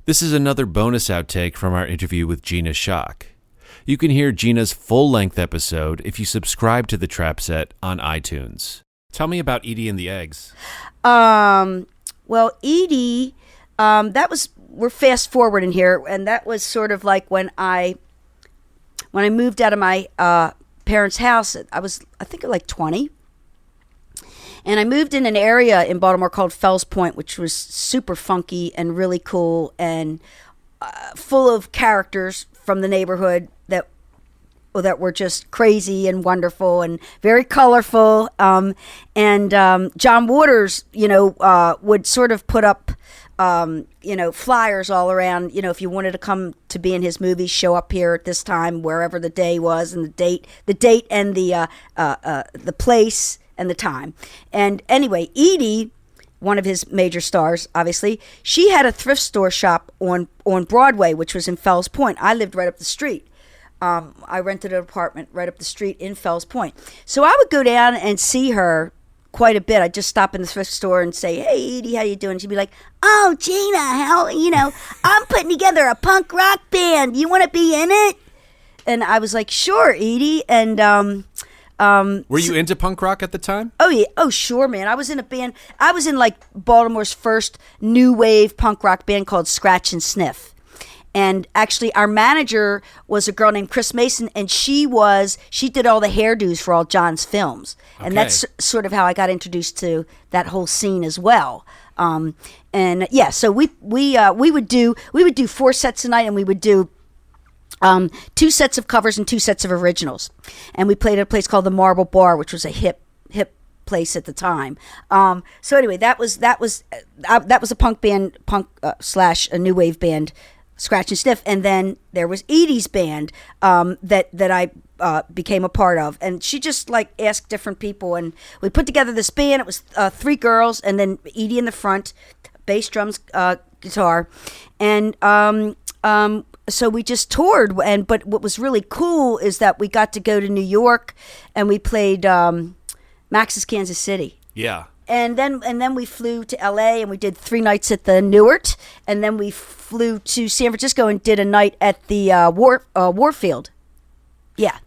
This is another bonus outtake from our interview with Gina Schock. You can hear Gina's full-length episode if you subscribe to The Trap Set on iTunes. Tell me about Edie and the Eggs. Well, Edie, we're fast forwarding here, and that was sort of like when I moved out of my parents' house. I think like 20. And I moved in an area in Baltimore called Fells Point, which was super funky and really cool and full of characters from the neighborhood that were just crazy and wonderful and very colorful. And John Waters, would sort of put up, flyers all around. If you wanted to come to be in his movie, show up here at this time, wherever the day was, and the date and the place and the time. And anyway, Edie, one of his major stars, obviously, she had a thrift store shop on Broadway, which was in Fells Point. I lived right up the street. I rented an apartment right up the street in Fells Point. So I would go down and see her quite a bit. I'd just stop in the thrift store and say, "Hey, Edie, how you doing?" She'd be like, "Oh, Gina, I'm putting together a punk rock band. You want to be in it?" And I was like, "Sure, Edie." And were you into punk rock at the time? Oh yeah. Oh sure, man. I was in a band. I was in like Baltimore's first new wave punk rock band called Scratch and Sniff. And actually our manager was a girl named Chris Mason, and she did all the hairdos for all John's films. Okay. And that's sort of how I got introduced to that whole scene as well. And yeah, so we would do 4 sets a night, and we would do 2 sets of covers and 2 sets of originals. And we played at a place called the Marble Bar, which was a hip place at the time. So anyway, that was a punk band, slash a new wave band, Scratch and Sniff. And then there was Edie's band that I became a part of, and she just like asked different people, and we put together this band. It was 3 girls, and then Edie in the front, bass, drums, guitar, and so we just toured. But what was really cool is that we got to go to New York, and we played Max's Kansas City. Yeah. And then we flew to LA, and we did 3 nights at the Newark, and then we flew to San Francisco and did a night at the Warfield. Yeah.